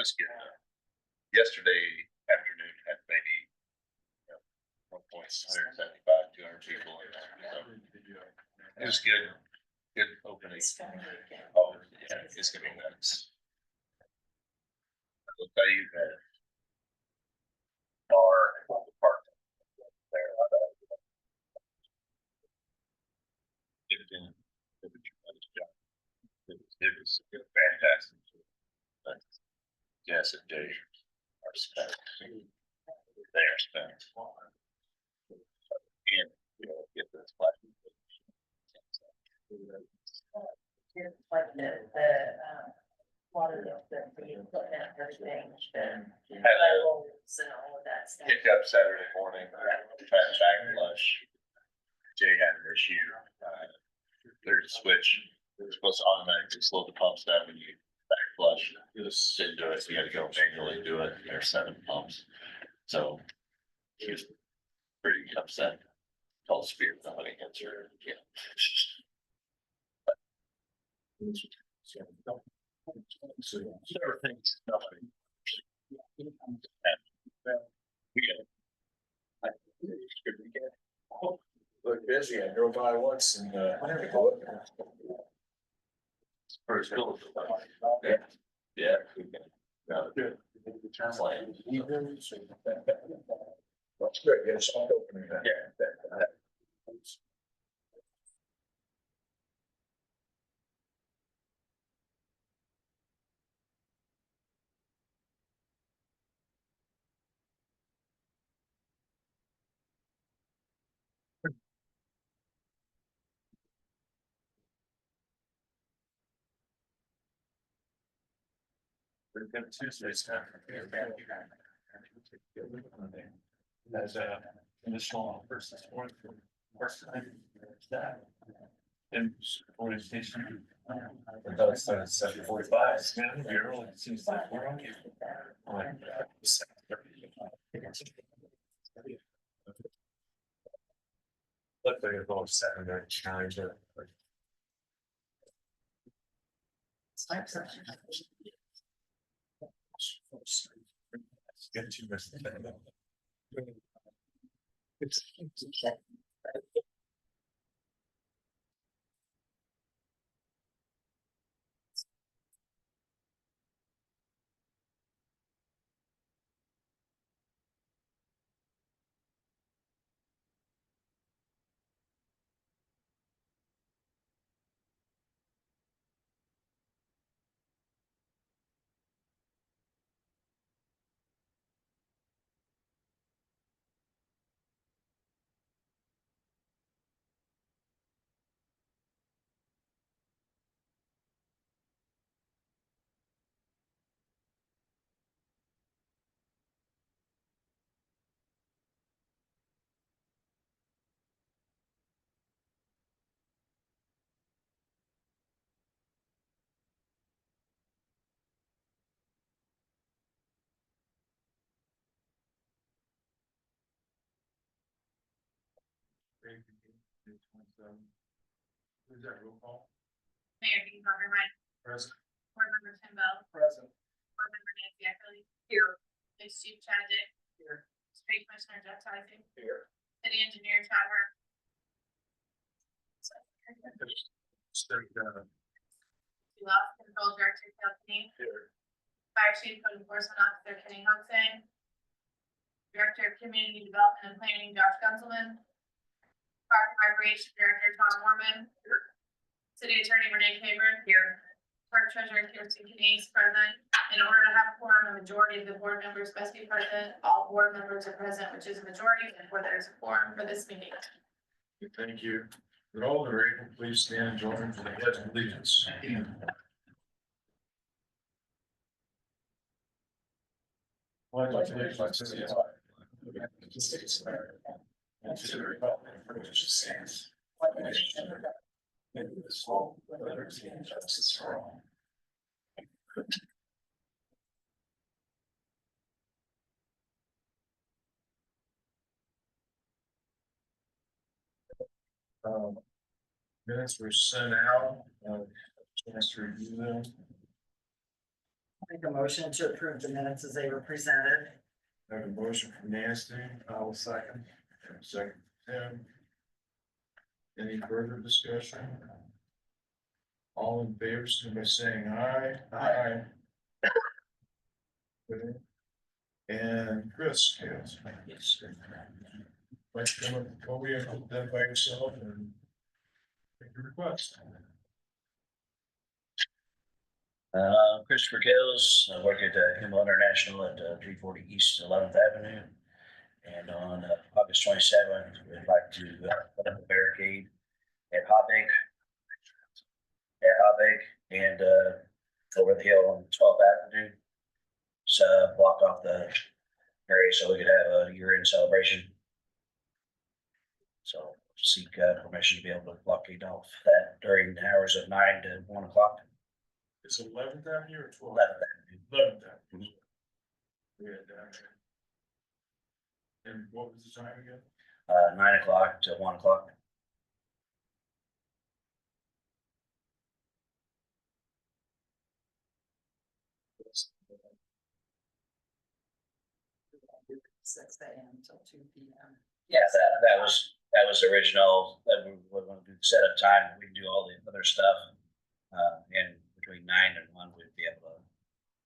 was good. Yesterday afternoon had maybe 175, 200 people. So it was good. Good opening. Oh yeah, it's gonna be nice. I will tell you that the park there. It did a tremendous job. It was fantastic. Yes, it did. Our specs. Their specs. And get this black. Like the water, the equipment, everything, Had a levels and all of that stuff. hiccup Saturday morning, trying to backlash. Jay had an issue. There's a switch. It's supposed to automatically slow the pumps down when you back flush. You just didn't do it, so you had to go manually do it. There's 7 pumps. So he was pretty upset. Called Spear, nobody answered. Yeah. Everything's nothing. Look busy. I drove by once and First cool. Yeah. Yeah. Good. that's good. Get a soft opening. Yeah. Tuesdays. As initial versus fourth time that. And orientation. I thought it started at 7:45. Man, you're early. It seems like we're on you. Look like it's all Saturday challenge. Get too much. Who's that roll call? Mayor Dean Coverman. Present. Board Member Tim Bell. Present. Board Member Nancy Eckley. Here. Police Chief Chad Dick. Here. Street Commissioner Jeff Tyson. Here. City Engineer Chad Hart. Loss Control Director Kel Kenny. Here. Fire Chief Code Enforcement Officer Kenny Humphrey. Director of Community Development and Planning Josh Gunselman. Park and Recreation Director Tom Mormon. Here. City Attorney Renee Caber. Here. Clerk Treasurer Kirsten Kenise present. In order to have a quorum, a majority of the board members must be present. All board members are present, which is a majority, and where there is a quorum for this meeting. Thank you. Would all the able please stand and join me for the pledge of allegiance. Pledge allegiance to the flag of the United States of America and to the republic for which it stands, one nation under God, indivisible, with liberty and justice for all. Minutes were sent out, chance to review them. Make a motion to approve the minutes as they were presented. I have a motion from Nancy, I will second. And a second, Tim. Any further discussion? All in favor, signify by saying aye. Aye. Okay. And Chris, yes. Like, come up, Toby, identify yourself and make your request. Christopher Kills, I work at Kimball International at 340 East 11th Avenue. And on August 27th, we'd like to put up a barricade at Hobig. And over the hill on 12th Avenue. So block off the area so we could have a year-end celebration. So seek permission to be able to blockade off that during the hours of 9 to 1 o'clock. It's 11th Avenue or 12th? 11th Avenue. 11th Avenue. We had that. And what was the time again? 9 o'clock to 1 o'clock. Six AM till 2 PM. Yeah, that was the original, that we were going to do the setup time, we can do all the other stuff. And between 9 and 1, we'd be able to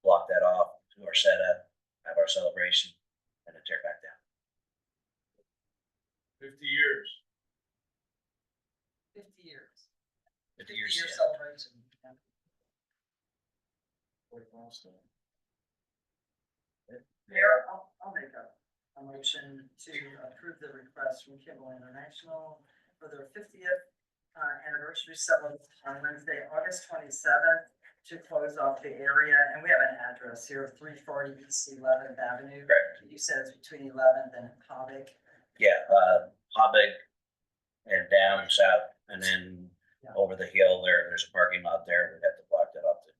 block that off, do our setup, have our celebration, and then tear back down. 50 years. 50 years. 50 50-year years, yeah. celebration. Yeah. What a milestone. Mayor, I'll make a motion to approve the request from Kimball International for their 50th anniversary celebration on Wednesday, August 27th, to close off the area. And we have an address here, 340 East 11th Avenue. Correct. You said it's between 11th and Hobig. Yeah, Hobig and down south, and then over the hill there's a parking lot there, we'd have to block that off to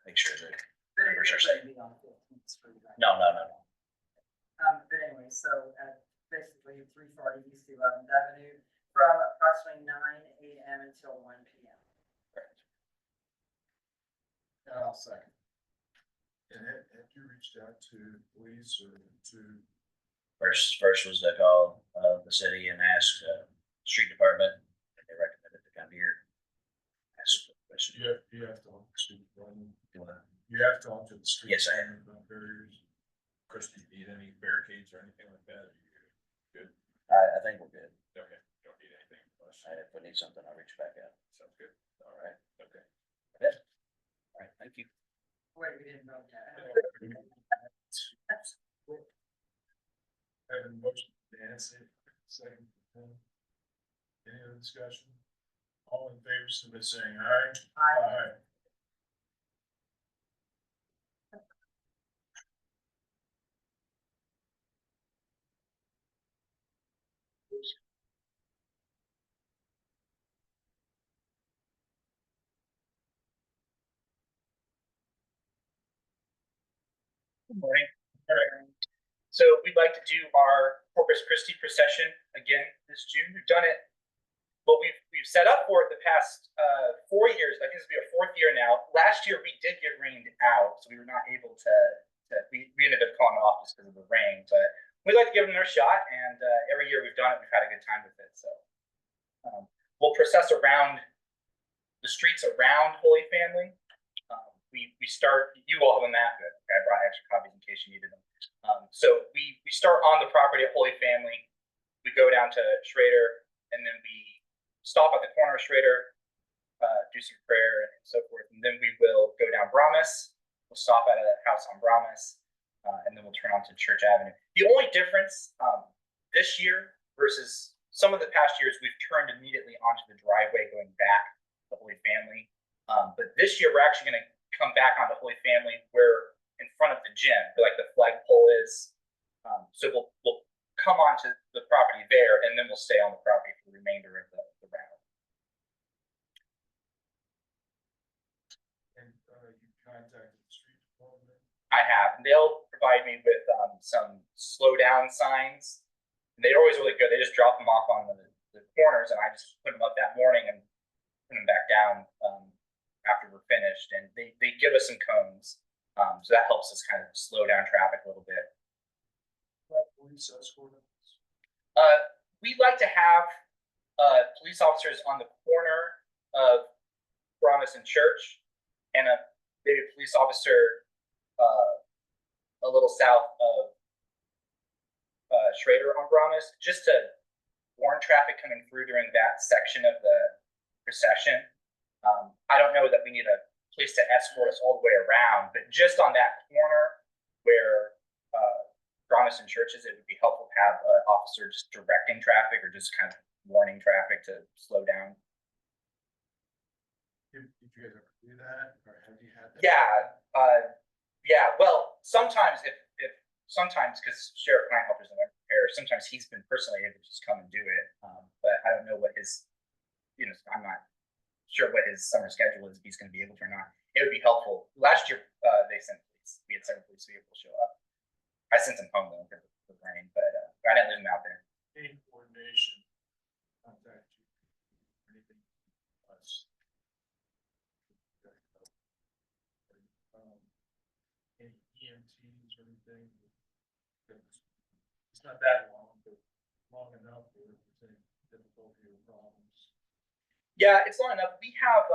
make sure that. But it Numbers are wouldn't be on 15th Street, right? No. But anyway, so at basically 340 East 11th Avenue from approximately 9 AM until 1 PM. Correct. I'll second. And have you reached out to police or to? First was to call the city and ask street department, and they recommended to come here. Ask questions. You have to talk to the street department. You have to talk to the street. Yes, I have. department about barriers. Of course, do you need any barricades or anything like that? Good. I think we're good. Okay, don't need anything. Plus. If we need something, I'll reach back out. Sounds good. All right. Okay. All right, thank you. Wait, we didn't vote yet. I have a motion to Nancy, second. Any other discussion? All in favor, signify by saying aye. Aye. Good morning. All right. So we'd like to do our Corpus Christi procession again this June. We've done it, well, we've set up for it the past 4 years. I think this will be our 4th year now. Last year we did get rained out, so we were not able to we ended up calling it off just because of the rain. But we'd like to give it another shot, and every year we've done it, we've had a good time with it. So we'll process around the streets around Holy Family. We start, you all have a map, but I brought extra copies in case you needed them. So we start on the property of Holy Family. We go down to Schrader, and then we stop at the corner of Schrader, do some prayer and so forth. And then we will go down Brahmas. We'll stop at a house on Brahmas, and then we'll turn onto Church Avenue. The only difference this year versus some of the past years, we've turned immediately onto the driveway going back to Holy Family. But this year, we're actually going to come back onto Holy Family where in front of the gym, like the flagpole is. So we'll come onto the property there, and then we'll stay on the property for the remainder of the route. And you contacted the street department? I have, and they'll provide me with some slow down signs. And they're always really good. They just drop them off on the corners, and I just put them up that morning and put them back down after we're finished. And they give us some cones So that helps us kind of slow down traffic a little bit. Police escort. We'd like to have police officers on the corner of Bronis and Church, and maybe a police officer a little south of Schrader on Bronis, just to warn traffic coming through during that section of the procession. I don't know that we need a police to escort us all the way around, but just on that corner where Bronis and Church is, it would be helpful to have an officer just directing traffic or just kind of warning traffic to slow down. Did you guys ever do that, or have you had that? Yeah. Well, sometimes sometimes because Sheriff Kleinhelper's in there, sometimes he's been personally able to just come and do it. But I don't know what his, I'm not sure what his summer schedule is, if he's going to be able to or not. It would be helpful. Last year, they sent police. We had several police vehicles show up. I sent them home though because of the rain, but I didn't leave them out there. Any coordination, contact you, anything else? Any EMTs or anything? It's not that long, but long enough for it to take difficulty or problems. Yeah, it's long enough. We have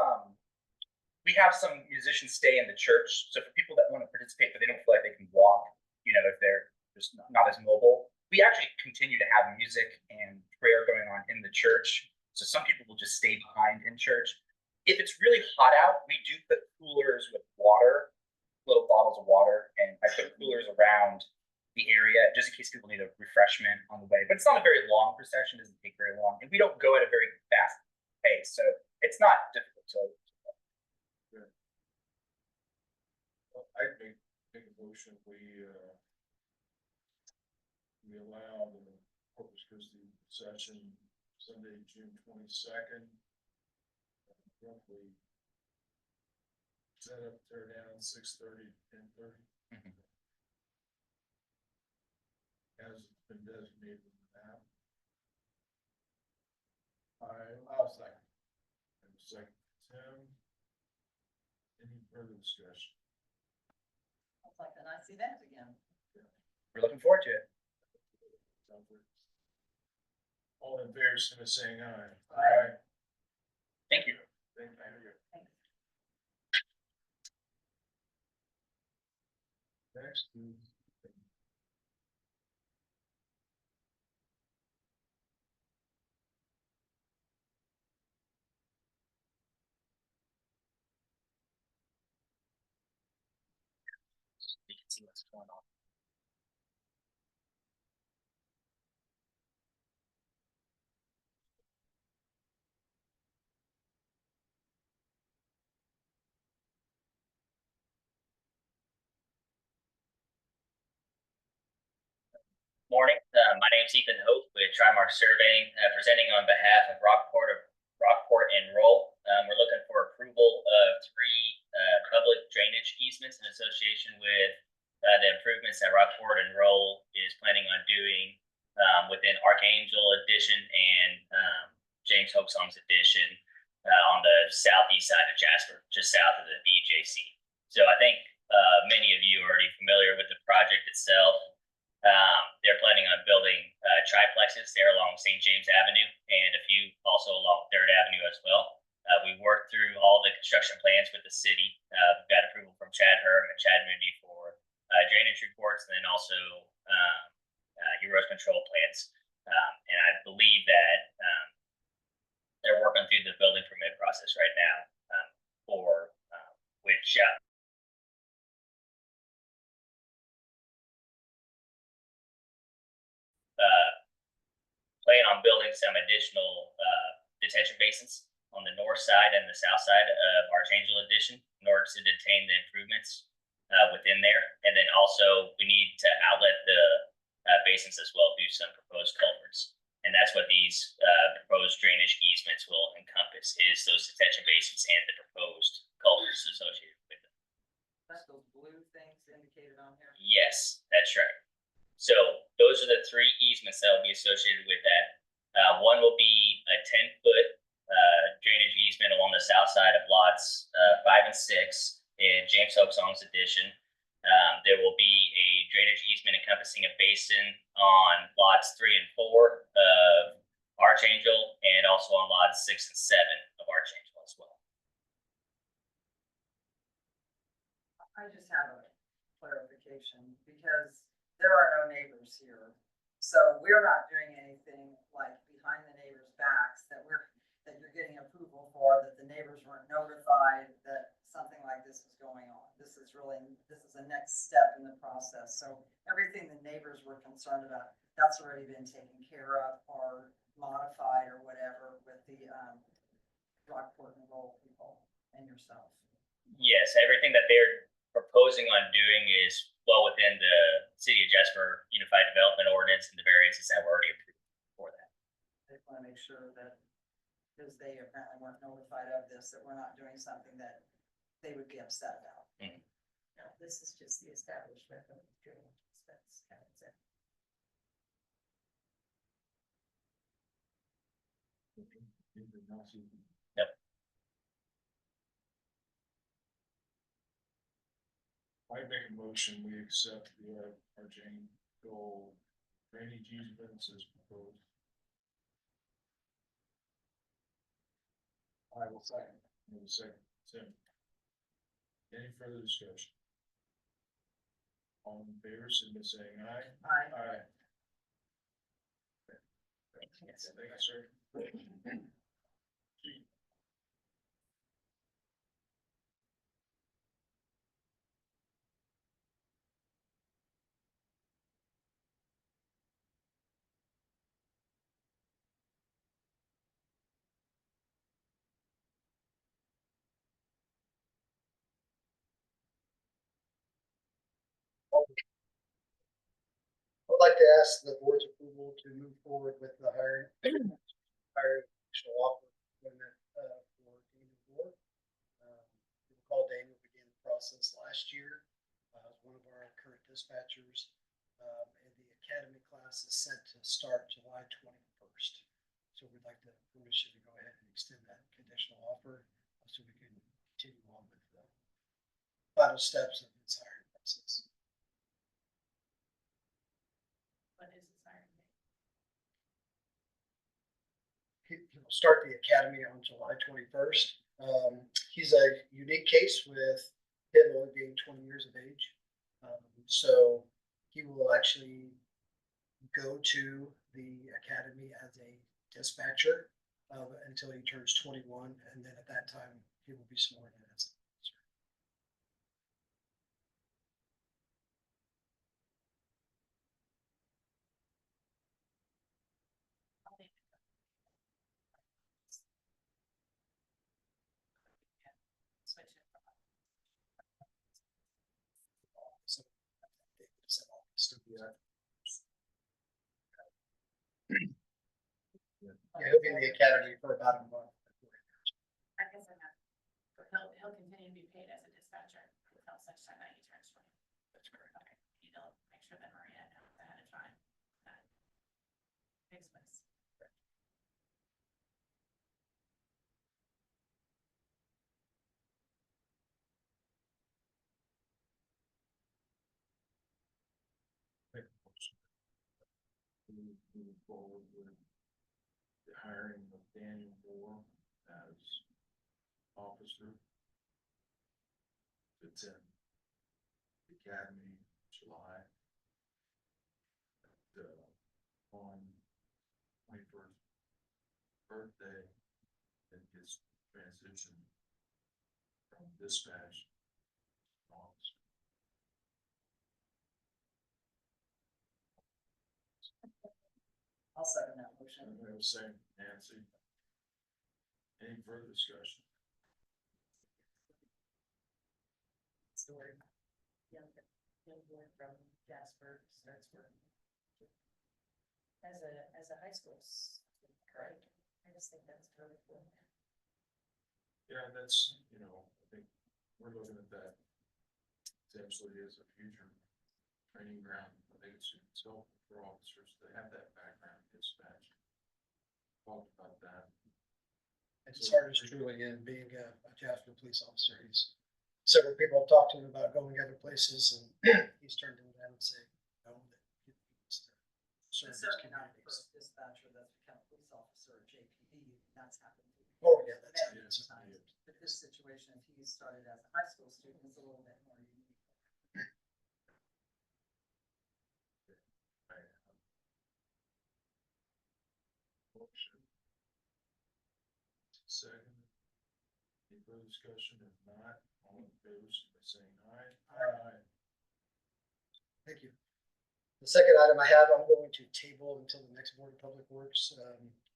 some musicians stay in the church, so for people that want to participate but they don't feel like they can walk, if they're just not as mobile, we actually continue to have music and prayer going on in the church. So some people will just stay behind in church. If it's really hot out, we do put coolers with water, little bottles of water, and I put coolers around the area just in case people need a refreshment on the way. But it's not a very long procession; it doesn't take very long, and we don't go at a very fast pace, so it's not difficult to. Well, I'd make a motion we allow the Corpus Christi session Sunday, June 22nd. Roughly set up, tear down 6:30 to 10:30. Mhm. As it's been designated in the map. I'll second. And second, Tim. Any further discussion? It's like a nice event again. We're looking forward to it. All in favor, so saying aye. Aye. Thank you. Thank you. Thanks. Next is. You can see what's going on. Morning. My name's Ethan Hope with Trimark Surveying, presenting on behalf of Rockport and Roll. We're looking for approval of 3 public drainage easements in association with the improvements that Rockport and Roll is planning on doing within Archangel Edition and James Hoaxong's Edition on the southeast side of Jasper, just south of the EJC. So I think many of you are already familiar with the project itself. They're planning on building triplexes there along St. James Avenue and a few also along 3rd Avenue as well. We worked through all the construction plans with the city. We've got approval from Chad Herm and Chad Moody for drainage reports, and then also erosion control plans. And I believe that they're working through the building permit process right now for which plan on building some additional detention basins on the north side and the south side of Archangel Edition in order to detain the improvements within there. And then also we need to outlet the basins as well through some proposed culverts. And that's what these proposed drainage easements will encompass, is those detention basins and the proposed culverts associated with them. That's those blue things indicated on here. Yes, that's right. So those are the 3 easements that will be associated with that. One will be a 10-foot drainage easement along the south side of lots 5 and 6 in James Hoaxong's Edition. There will be a drainage easement encompassing a basin on lots 3 and 4 of Archangel, and also on lots 6 and 7 of Archangel as well. I just have a clarification, because there are no neighbors here. So we're not doing anything like behind the neighbors' backs that you're getting approval for, that the neighbors weren't notified that something like this was going on. This is a next step in the process. So everything the neighbors were concerned about, that's already been taken care of or modified or whatever with the, Rockport and Roll people and yourself. Yes, everything that they're proposing on doing is well within the City of Jasper Unified Development Ordinance and the variances that were already approved for that. They want to make sure that, because they apparently weren't notified of this, that we're not doing something that they would be upset about. No, this is just the establishment of the drainage expense. That's it. Yep. I make a motion, we accept the Archangel drainage easements as proposed. I will second. Tim. Any further discussion? All in favor, signify by saying aye. Aye. Yes. Thank you, sir. I'd like to ask the board's approval to move forward with the hiring additional offer employment for Daniel Moore. You recall Daniel began the process last year, as one of our current dispatchers. And the academy class is set to start July 21st. So we'd like the permission to go ahead and extend that conditional offer so we can continue on with the final steps of this hiring process. What is this hiring date? He'll start the academy on July 21st. He's a unique case with him only being 20 years of age. So he will actually go to the academy as a dispatcher until he turns 21. And then at that time, he will be sworn in as an officer. Switch it. So, yeah, he'll be in the academy for about a month. I guess I'm not, he'll continue to be paid as a dispatcher until such time that he turns 20. That's correct. Okay, you know, make sure that Maria knows ahead of time. That makes sense. Moving forward with the hiring of Daniel Moore as officer. To attend the academy in July. On 21st birthday, and his transition from dispatch to officer. I'll second that motion. I was saying, Nancy. Any further discussion? Story. Young boy from Jasper starts working as a high school student, correct? I just think that's really cool. Yeah, that's, I think we're looking at that potentially as a future training ground. I think it's helpful for officers to have that background dispatch. Talked about that. And his heart is truly in being a Jasper police officer. He's several people have talked to him about going other places, and he's turned them down and said, no, that he needs to serve It's his certainly not the communities. first dispatcher that's become a police officer at JPD, that's happened. Oh, yeah, that's Many it. times. But this situation, if he started as a high school student, is a little bit more unique. Motion. Second. Any further discussion? If not, all in favor, by saying aye. Aye. Thank you. The second item I have, I'm going to table until the next Board of Public Works.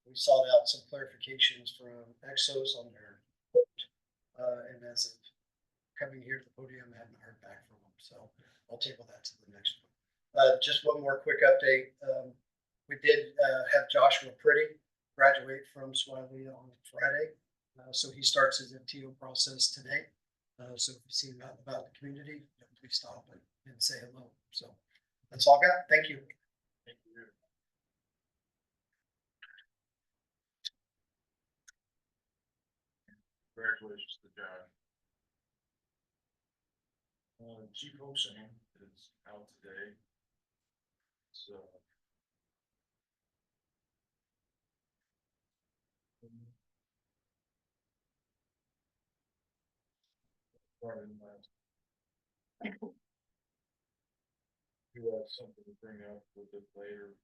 We sought out some clarifications from Exos on their quote, and as of coming here to the podium, I haven't heard back from them, so I'll table that to the next one. Just one more quick update. We did have Joshua Pretty graduate from Swiley on Friday, so he starts his MTO process today. So if you see him out and about the community, please stop and say hello. So that's all I got. Thank you. Thank you. Congratulations to John. Chief Hosang is out today. So. Pardon that. You have something to bring up a little bit later.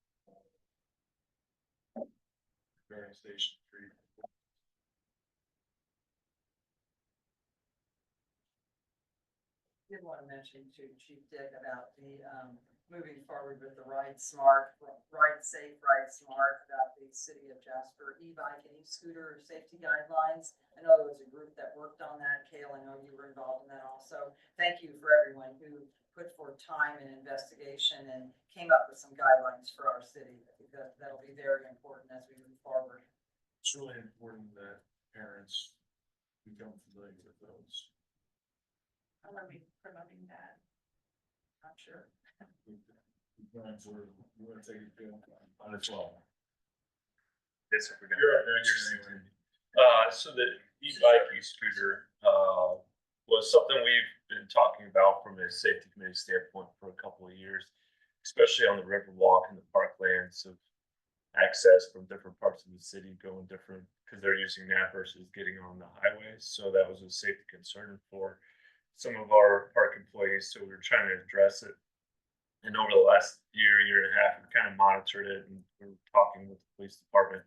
Regarding Station 3. Did want to mention to Chief Dick about the, moving forward with the Ride Smart, Ride Safe, Ride Smart, about the city of Jasper e-bike and e-scooter safety guidelines. I know there was a group that worked on that. Kale, I know you were involved in that also. Thank you for everyone who put forth time and investigation and came up with some guidelines for our city. I think that'll be very important as we move forward. It's really important that parents become familiar with those. How are we promoting that? I'm sure. Sometimes we want to take it on its own. Yes, if we're gonna. You're up next, anyway. So the e-bike, e-scooter, was something we've been talking about from a safety committee standpoint for a couple of years, especially on the river walk and the parklands of access from different parts of the city going different, because they're using that versus getting on the highways. So that was a safety concern for some of our park employees. So we were trying to address it. And over the last year and a half, we kind of monitored it, and we were talking with the police department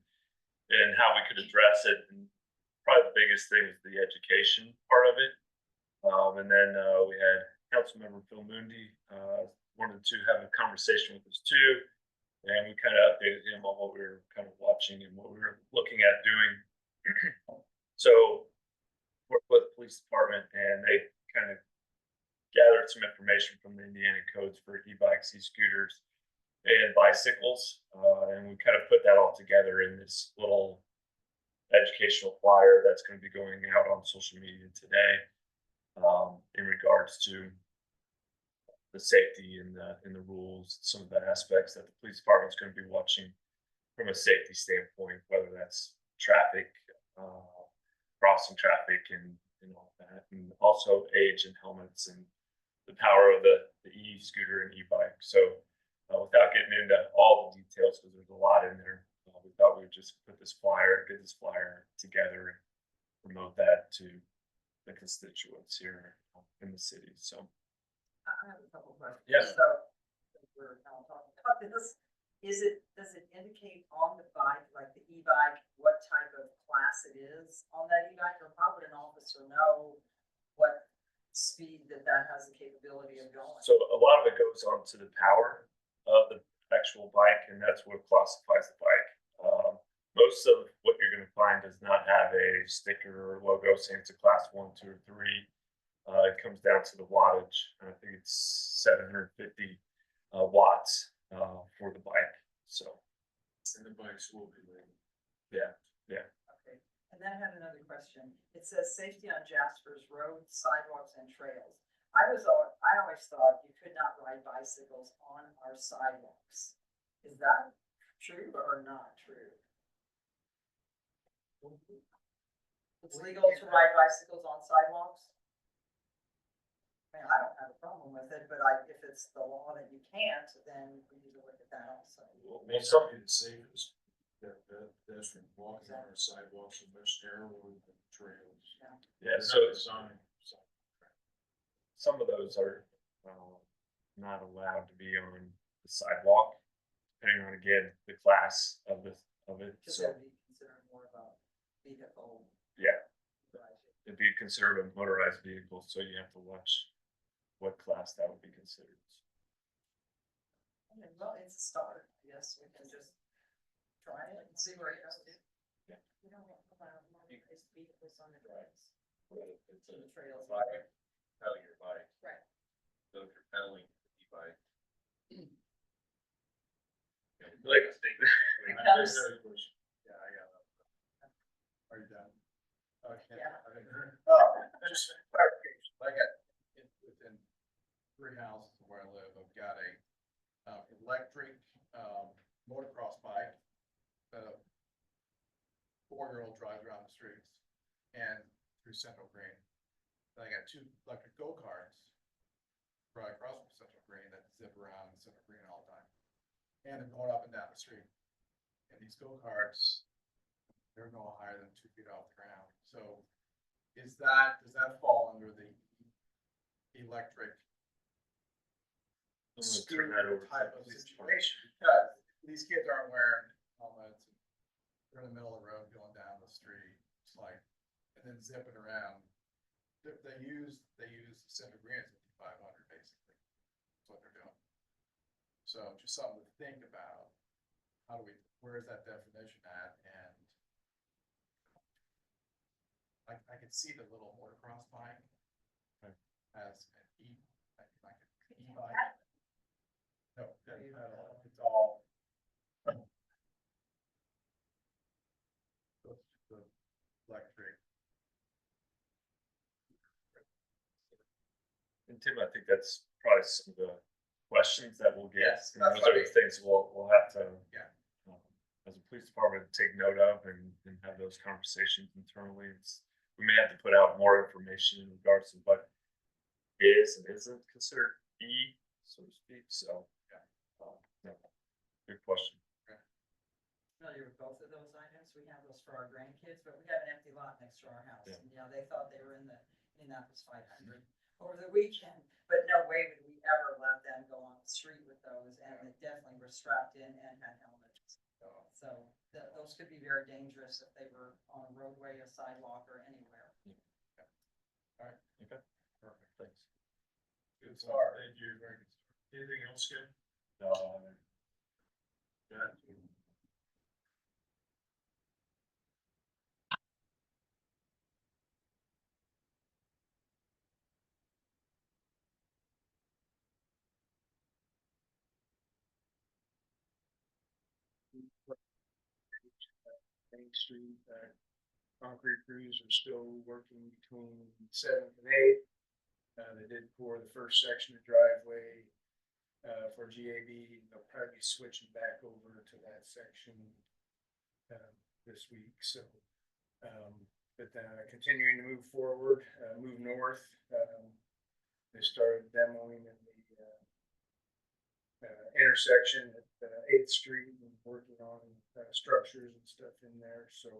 and how we could address it. And probably the biggest thing is the education part of it. And then we had Councilmember Phil Mundi wanted to have a conversation with us too, and we kind of updated him on what we were kind of watching and what we were looking at doing. So worked with the police department, and they kind of gathered some information from the Indiana codes for e-bikes, e-scooters, and bicycles, and we kind of put that all together in this little educational flyer that's going to be going out on social media today, in regards to the safety and the rules, some of the aspects that the police department is going to be watching from a safety standpoint, whether that's traffic, crossing traffic, and all that, and also age and helmets and the power of the e-scooter and e-bike. So without getting into all the details, because there's a lot in there, we thought we would just get this flyer together and promote that to the constituents here in the city. So I have a couple questions. Yeah. So we're now talking about this. Does it indicate on the bike, like the e-bike, what type of class it is on that e-bike, or how would an officer know what speed that has the capability of going? So a lot of it goes on to the power of the actual bike, and that's what classifies the bike. Most of what you're going to find does not have a sticker or logo saying it's a class 1, 2, or 3. It comes down to the wattage. I think it's 750 watts for the bike. So, and the bikes will be labeled. Yeah. Okay. And then I had another question. It says safety on Jasper's roads, sidewalks, and trails. I always thought you could not ride bicycles on our sidewalks. Is that true or not true? It's legal to ride bicycles on sidewalks? I mean, I don't have a problem with it, but if it's the law that you can't, then we need to look at that also. Well, something the safest, that pedestrian walking on our sidewalks are much narrower than trails. Yeah, So some of those are, not allowed to be on the sidewalk, depending on, again, the class of it, Because so, that would be considered more of a vehicle. yeah. Right. It'd be considered a motorized vehicle, so you have to watch what class that would be considered. Okay, well, it's a start. Yes, we can just try it and see where it goes. We don't allow motorized vehicles on the roads. It's The trails. bike, pedal your bike. Right. So if you're pedaling the e-bike. Like, Yeah, I got that. Are you done? Okay. Yeah. Just clarification, I got within 3 houses where I live, I've got a electric motocross bike. 4-year-old drives around the streets and through Central Green. Then I got 2 electric go-karts right across from Central Green that zip around Central Green all the time. And they're going up and down the street. And these go-karts, they're going higher than 2 feet off the ground. So does that fall under the electric turn that over. type of situation? Because these kids aren't wearing helmets. They're in the middle of the road going down the street. It's like, and then zipping around. They use the Central Green at 500 basically. That's what they're doing. So just something to think about. Where is that definition at? And I can see the little motocross bike as an like an e-bike. No, it's all. The electric. And Tim, I think that's probably some of the questions that we'll get. Yes, And those that's are the things we'll have to, as a police department, take note of and have those conversations internally. We may have to put out more information in regards to what is and isn't considered E, so to speak. So, good question. Familiar with both of those items. We have those for our grandkids, but we have an empty lot next to our house. Yeah. And, they thought they were in the Indianapolis 500 over the weekend, but no way would we ever let them go on the street with those. And they definitely were strapped in and had helmets. So those could be very dangerous if they were on a roadway, a sidewalk, or anywhere. All right. Okay. Perfect. Thanks. Good start. Thank you. Very good. Anything else, Ken? No. Yeah. Main Street, concrete crews are still working between 7th and 8th. They did pour the first section of driveway for GAB. They'll probably be switching back over to that section this week. So, but continuing to move forward, move north. They started demoing in the intersection at 8th Street and working on structures and stuff in there. So,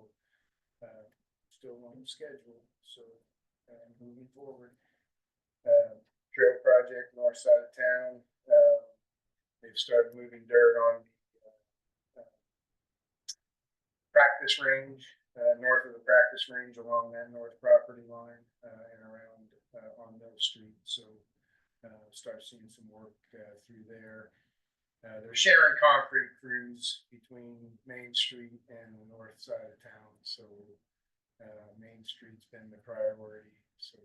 still on schedule. So, moving forward. Trail project north side of town. They've started moving dirt on the practice range, north of the practice range along that north property line and around on Mill Street. So start seeing some work through there. They're sharing concrete crews between Main Street and the north side of town. So Main Street's been the priority. So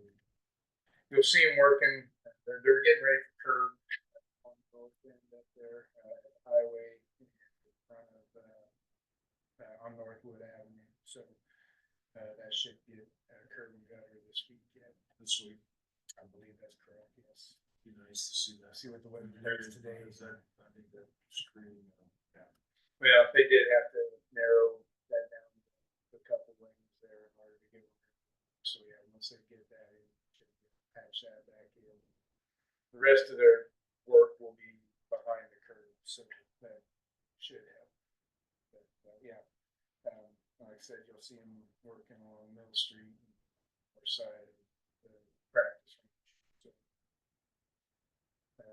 you'll see them working. They're getting ready for curb on the north end up there at the highway in front of on Northwood Avenue. So that should get curb and gutter this weekend. This week. I believe that's correct. Yes. Be nice to see that. See what the weather is today. Is that, I think that screen. Well, they did have to narrow that down a couple lanes there in order to get. So yeah, once they get that in, patch that back in. The rest of their work will be behind the curve, so that should help. But, yeah, like I said, you'll see them working on Mill Street or side of the practice range. So,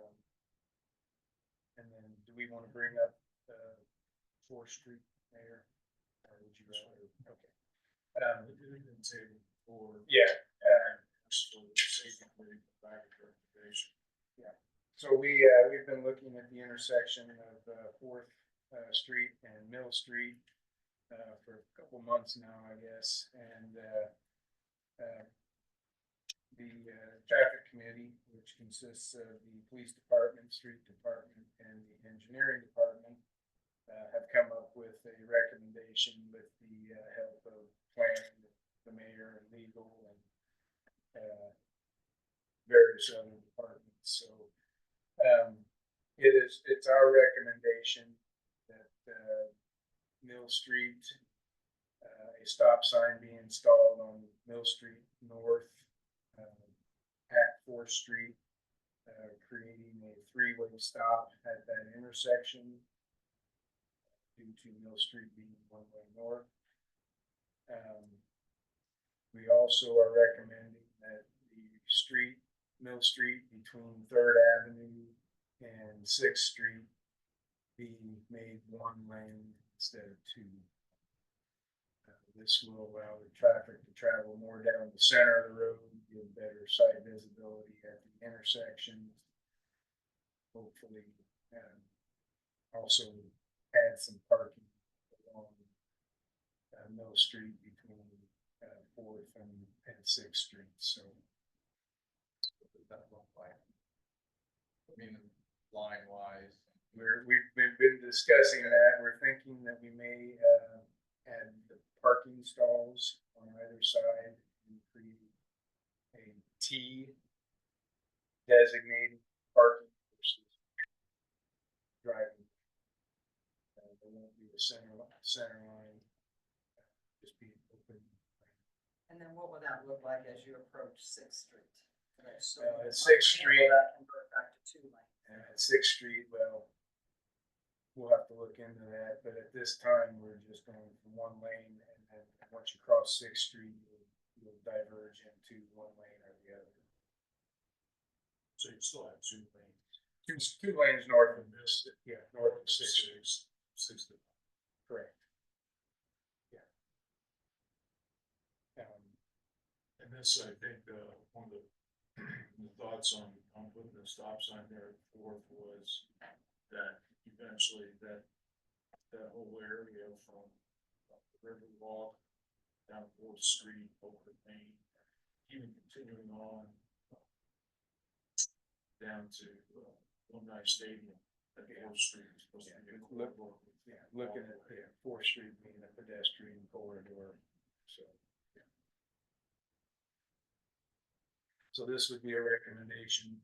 and then, do we want to bring up, 4th Street there? Or would you rather, okay. Yeah. Yeah, so we've been looking at the intersection of 4th Street and Mill Street for a couple months now, I guess, and the traffic committee, which consists of the police department, street department, and the engineering department, have come up with a recommendation with the help of planning, the mayor, and legal, and various other departments. So it's our recommendation that Mill Street, a stop sign be installed on Mill Street North at 4th Street, creating a 3-way stop at that intersection due to Mill Street being 1-way north. We also are recommending that the Mill Street between 3rd Avenue and 6th Street be made 1 lane instead of 2. This will allow the traffic to travel more down the center of the road, give better sight visibility at the intersections. Hopefully, also add some parking along Mill Street between 4th and 6th Street. So, what does that look like? I mean, line wise, we've been discussing that. We're thinking that we may add the parking stalls on either side and create a T designated parking versus driving. There won't be a center line, just be open. And then what would that look like as you approach 6th Street? So at 6th Street, that convert back to 2 lane. At 6th Street, well, we'll have to look into that, but at this time, we're just going from 1 lane, and then once you cross 6th Street, you'll diverge into 1 lane or the other. So you still have 2 lanes. Two lanes north of this, yeah, north of 6th Street. Correct. Yeah. And this, I think, one of the thoughts on putting the stop sign there at 4th was that eventually that whole area from the Riverwalk down 4th Street over to Main, even continuing on down to Alumni Stadium at 4th Street is supposed to be a corridor. Yeah, looking at 4th Street being a pedestrian corridor, so. So this would be a recommendation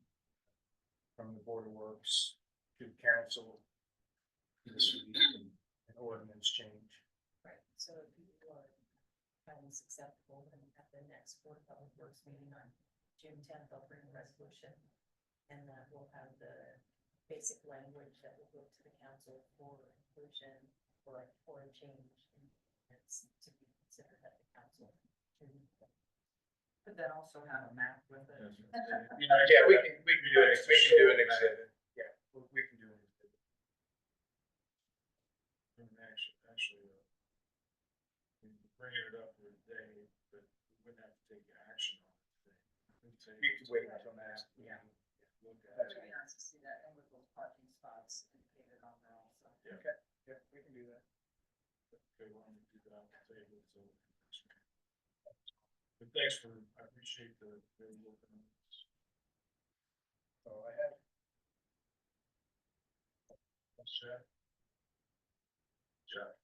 from the Board of Works to council. This would be an ordinance change. Right, so if you find this acceptable, then at the next Board of Public Works meeting on June 10th, I'll bring a resolution. And that will have the basic language that will go to the council for inclusion or a change. And it's to be considered at the council. Could that also have a map with it? Yeah, we can do an exhibit. Yeah, we can do an exhibit. And actually, bringing it up for a day, but we wouldn't have to take action on it. You can wait until next. Yeah. Look at It'd it. be nice to see that, and with those parking spots indicated on there also. Okay, yeah, we can do that. Okay, why don't we do that on the table, so. But thanks I appreciate the very open. So I have. Jeff. Jeff.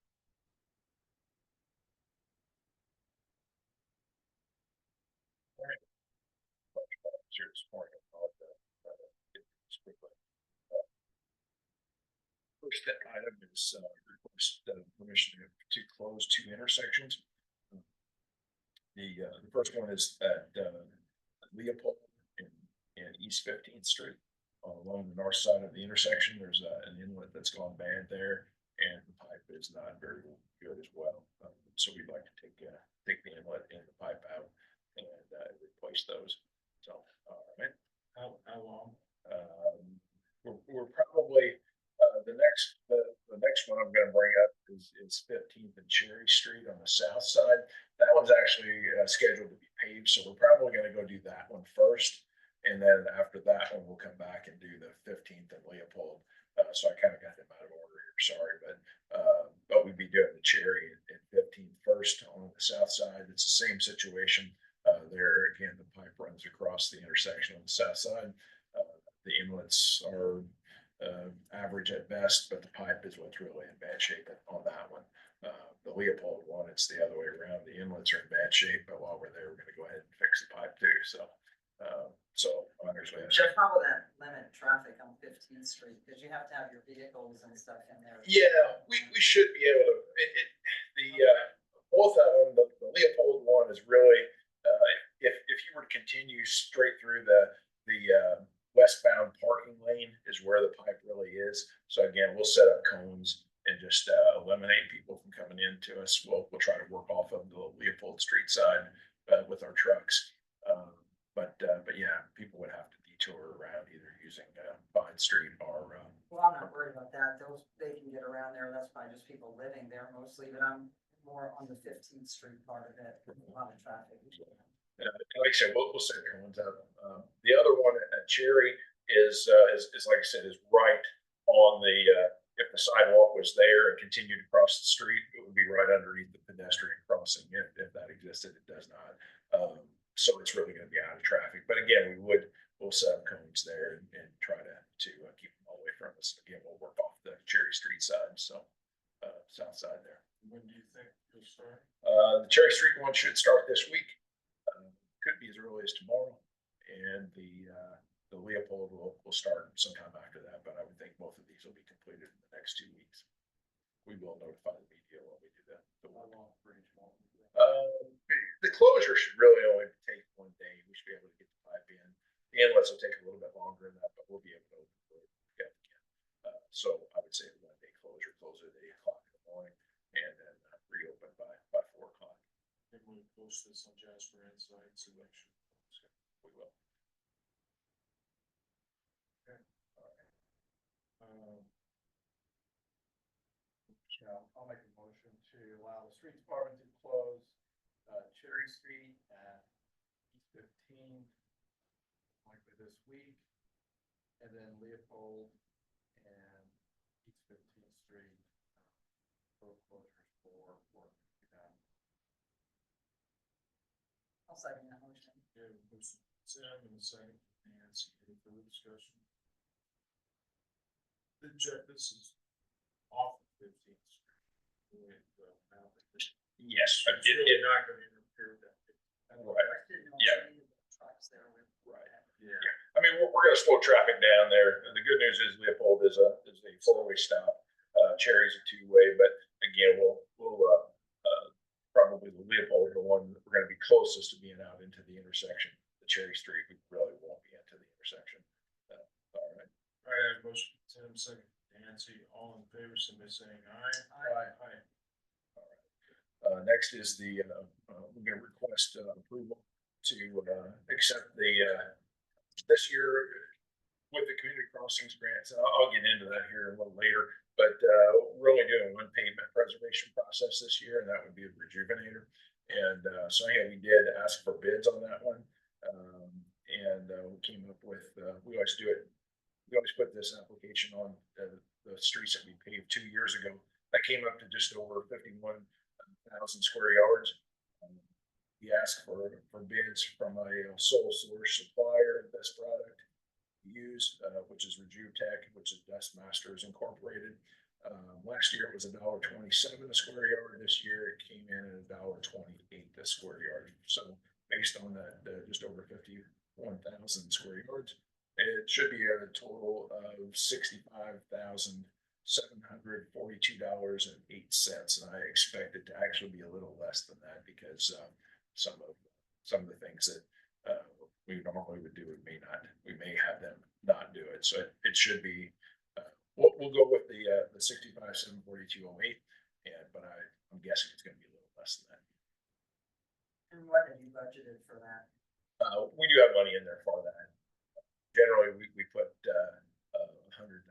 Sure, this morning, first item is request permission to close 2 intersections. The first one is at Leopold and East 15th Street. along the north side of the intersection, there's an inlet that's gone bad there, and the pipe is not very good as well. So we'd like to take the inlet and the pipe out and replace those. So, right. How long? We're probably the next one I'm going to bring up is 15th and Cherry Street on the south side. That one's actually scheduled to be paved, so we're probably going to go do that one first, and then after that one we'll come back and do the 15th and Leopold. So I kind of got them out of order here, sorry, but we'd be doing the Cherry and 15th first on the south side. It's the same situation. There again, the pipe runs across the intersection on the south side. The inlets are average at best, but the pipe is what's really in bad shape on that one. The Leopold one, it's the other way around. The inlets are in bad shape, but while we're there, we're going to go ahead and fix the pipe too. So obviously, Jeff, how will that limit traffic on 15th Street? Because you have to have your vehicles and stuff in there. yeah, we should be able to. Both of them, the Leopold one is really if you were to continue straight through the westbound parking lane is where the pipe really is. So again, we'll set up cones and just eliminate people from coming into us. We'll try to work off of the Leopold Street side with our trucks. But yeah, people would have to detour around either using Vine Street or. Well, I'm not worried about that. They can get around there. That's probably just people living there mostly, but I'm more on the 15th Street part of it. A lot of traffic. Like I said, we'll set cones up. The other one at Cherry is like I said, is right on the, if the sidewalk was there and continued across the street, it would be right underneath the pedestrian crossing if that existed. It does not. So it's really going to be out of traffic. But again, we'll set up cones there and try to keep them all away from us. Again, we'll work off the Cherry Street side, so south side there. When do you think you'll start? The Cherry Street one should start this week. Could be as early as tomorrow, and the Leopold will start sometime after that. But I would think both of these will be completed in the next 2 weeks. We will notify the media when we do that. The closure should really only take 1 day. We should be able to get the pipe in. The inlets will take a little bit longer than that, but we'll be able to open it again. So I would say the 1 day closure, close at 8 o'clock in the morning, and then reopen by 4 o'clock. And we'll post this on Jasper Insights election. We will. Okay. All right. I'll make a motion to allow the street department to close Cherry Street at East 15, likely this week, and then Leopold and East 15th Street both closures for work. I'll second that motion. Yeah, Sam and the second, Nancy, any further discussion? Jeff, this is off of 15th Street. Yes, but It's really not going to interfere with that. Right. I didn't know Yeah. if any of the trucks there were. Right. Yeah. I mean, we're going to slow traffic down there. And the good news is Leopold is a 4-way stop. Cherry's a 2-way, but again, we'll probably the Leopold, the one that we're going to be closest to being out into the intersection. The Cherry Street, we really won't be into the intersection. All right. All right, motion, Tim, second, Nancy, all in favor, somebody saying aye. Aye. Next is we're going to request approval to accept this year with the community crossings grants. And I'll get into that here a little later, but we're only doing one pavement preservation process this year, and that would be a rejuvenator. And so yeah, we did ask for bids on that one, and we came up with we always do it. We always put this application on the streets that we paved 2 years ago. That came up to just over 51,000 square yards. We asked for bids from a sole source supplier of this product to use, which is RejuTech, which is Dust Masters Incorporated. Last year it was $1.27 a square yard. This year it came in at $1.28 a square yard. So based on that, just over 51,000 square yards, it should be a total of $65,742.08, and I expect it to actually be a little less than that because some of the things that we normally would do, we may have them not do it. So it should be, we'll go with the 65,742.08, but I'm guessing it's gonna be a little less than that. And what have you budgeted for that? We do have money in there for that. Generally, we put, 100,000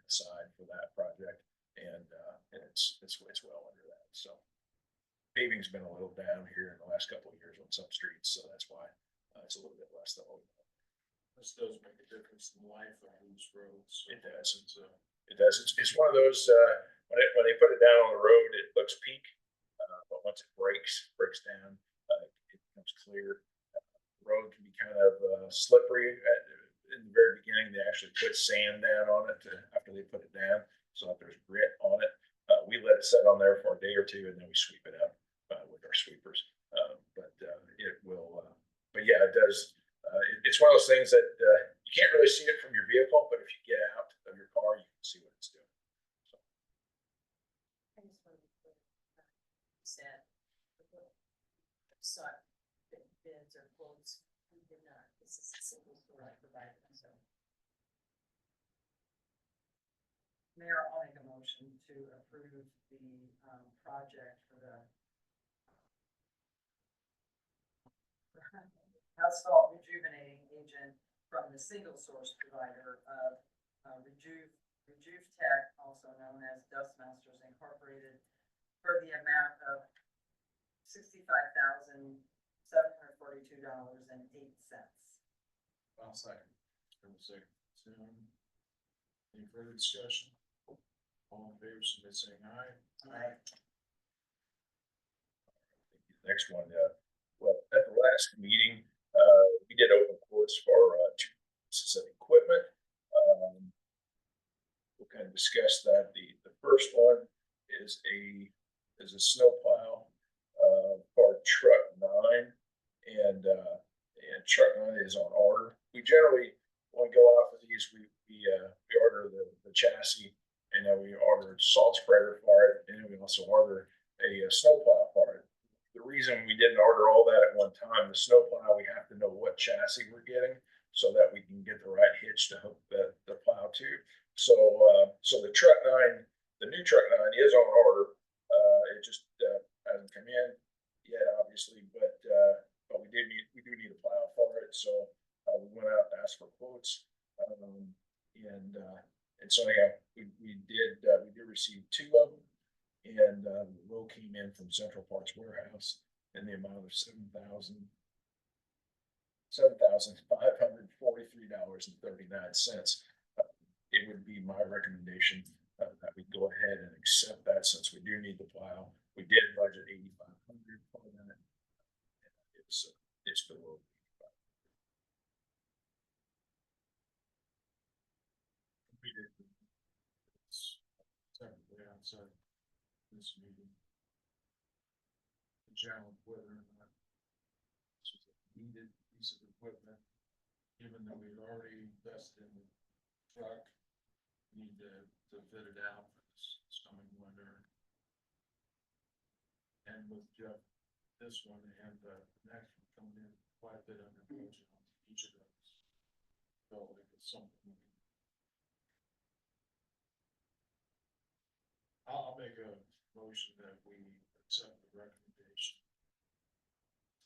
aside for that project, and it's well under that, so. Paving's been a little down here in the last couple of years on some streets, so that's why, it's a little bit less than what we. This does make a difference in the life of these roads. It does. It's, It does. It's one of those, when they put it down on the road, it looks pink. But once it breaks down, it becomes clear. The road can be kind of slippery. In the very beginning, they actually put sand down on it after they put it down, so that there's grit on it. We let it sit on there for a day or two, and then we sweep it up with our sweepers. But it will. But yeah, it does. It's one of those things that you can't really see it from your vehicle, but if you get out of your car, you can see what it's doing. So. I just wanted to put, said, sought bids or quotes, we did not, this is a single store I provided, so. Mayor, I'll make a motion to approve the, project for the asphalt rejuvenating agent from the single source provider of, Rejuve Tech, also known as Dust Masters Incorporated, for the amount of $65,742.08. I'll second. Any further discussion? All in favor, submit saying aye. Aye. Next one, well, at the last meeting, we did open quotes for 2 pieces of equipment. We'll kind of discuss that. The first one is a snowplow for truck 9, and truck 9 is on order. We generally, when we go off of these, we order the chassis, and then we order salt spreader for it, and then we also order a snowplow for it. The reason we didn't order all that at one time, the snowplow, we have to know what chassis we're getting so that we can get the right hitch to hook the plow to. So the truck 9, the new truck 9 is on order. It just hasn't come in yet, obviously, but we do need a plow for it. So we went out and asked for quotes, and so yeah, we did receive 2 of them. And the low came in from Central Parts Warehouse in the amount of $7,543.39. It would be my recommendation that we go ahead and accept that, since we do need the plow. We did budget $8,500 for that. It's below. We did. It's technically outside this meeting. The challenge whether or not this was a needed piece of equipment, given that we've already invested in the truck, we need to fit it out for this coming winter. And with Jeff, this one and the next one coming in quite a bit under budget on each of those. So like it's something. I'll make a motion that we accept the recommendation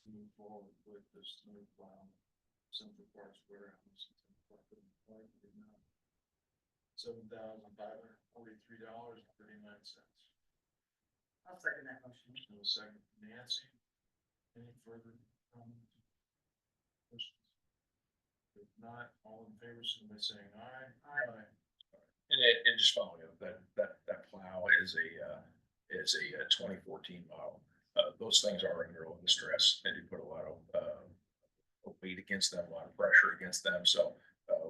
to move forward with this new plow, Central Parks Warehouse. $7,543.39. I'll second that motion. No second, Nancy. Any further comments? Questions? If not, all in favor, so by saying aye. Aye. And just following up, that plow is a 2014 model. Those things are under a lot of stress. They do put a lot of weight against them, a lot of pressure against them. So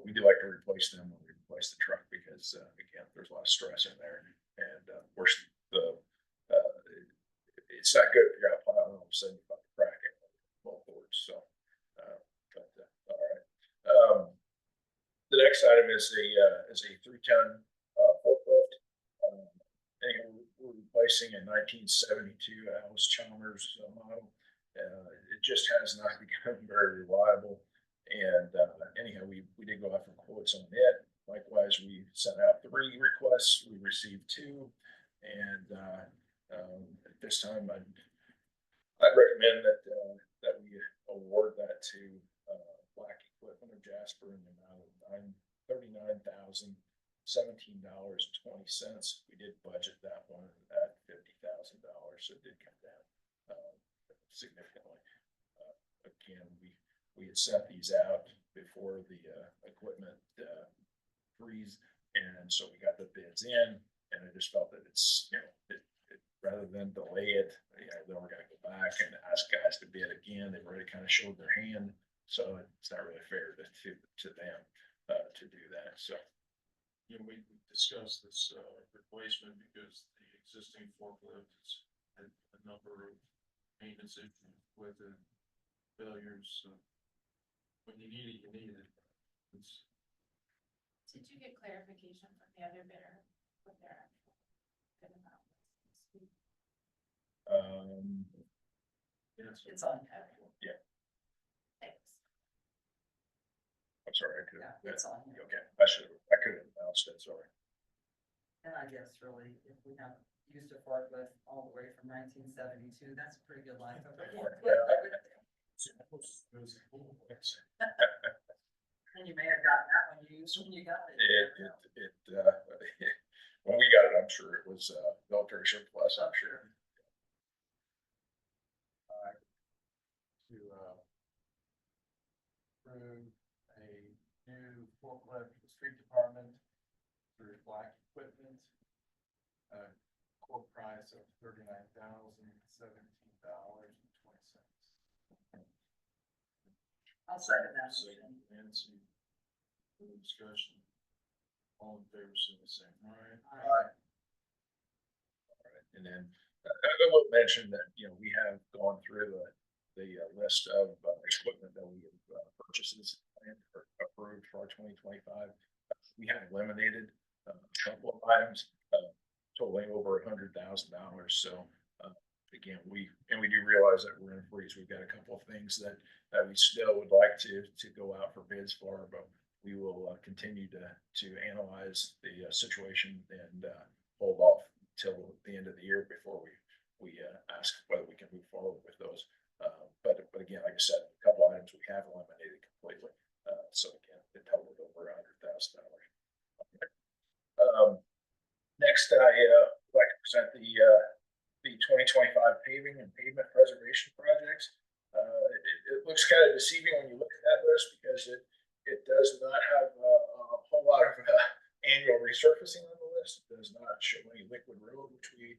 we do like to replace them when we replace the truck, because again, there's a lot of stress in there, and it's not good if you got a plow and all of a sudden you're about to crack it both boards. So, all right. The next item is a 3-ton forklift. And we're replacing a 1972 Alice Chalmers model. It just has not become very reliable. And anyhow, we did go out for quotes on it. Likewise, we sent out 3 requests. We received 2. And at this time, I'd recommend that we award that to Black Equipment of Jasper in the amount of $39,017.20. We did budget that one at $50,000, so it did come down significantly. Again, we had sent these out before the equipment freeze, and so we got the bids in, and I just felt that it's, rather than delay it, then we're gonna go back and ask guys to bid again. They've already kind of showed their hand, so it's not really fair to them to do that. So We discussed this replacement because the existing forklift has had a number of maintenance issues with it, failures. So when you need it, you need it. Did you get clarification from the other bidder with their actual bid amount? Yes. It's on. Yeah. Thanks. I'm sorry, I could. Yeah, it's on here. Okay, I could have announced it. Sorry. And I guess really, if we have used a forklift all the way from 1972, that's a pretty good life of a forklift. And you may have gotten that one used when you got it. When we got it, I'm sure it was military surplus. I'm sure. To approve a new forklift for the street department through Black Equipment. Quote price of $39,017.20. I'll second that. Second, Nancy, further discussion. All in favor, say the same. All right. All right. And then I will mention that, we have gone through the list of equipment that we have purchases and approved for our 2025. We have eliminated a couple of items totaling over $100,000. So again, we do realize that we're in a freeze. We've got a couple of things that we still would like to go out for bids for, but we will continue to analyze the situation and hold off till the end of the year before we ask whether we can move forward with those. But again, like I said, a couple items we have eliminated completely. So again, it totaled over $100,000. Next, I'd like to present the 2025 paving and pavement preservation projects. It looks kind of deceiving when you look at that list because it does not have a whole lot of annual resurfacing on the list. It does not show any liquid road, which we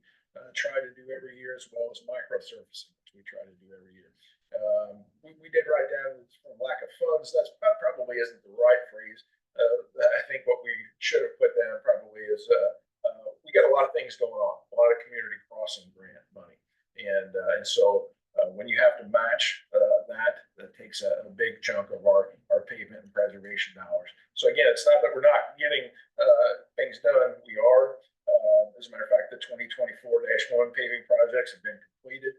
try to do every year, as well as micro surfacing, which we try to do every year. We did write down from lack of funds. That probably isn't the right phrase. I think what we should have put down probably is we got a lot of things going on, a lot of community crossing grant money, and so when you have to match that takes a big chunk of our pavement and preservation dollars. So again, it's not that we're not getting things done. We are. As a matter of fact, the 2024-1 paving projects have been completed.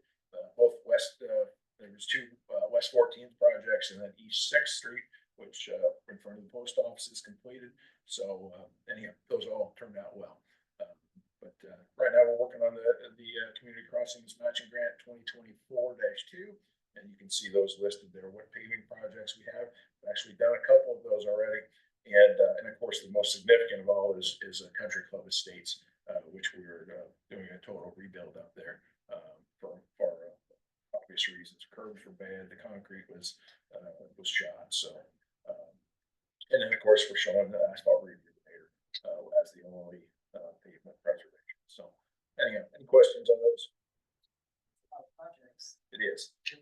Both there was 2 West 14th projects, and then East 6th Street, which in front of the post office is completed. So anyhow, those all turned out well. But right now we're working on the Community Crossings Matching Grant 2024-2, and you can see those listed there. What paving projects we have. We've actually done a couple of those already, and of course the most significant of all is Country Club Estates, which we are doing a total rebuild up there for obvious reasons. Curbs were bad, the concrete was shot. So, and then of course we're showing the asphalt rejuvenator as the only pavement preservation. So, anyhow, any questions on those? Projects. It is. You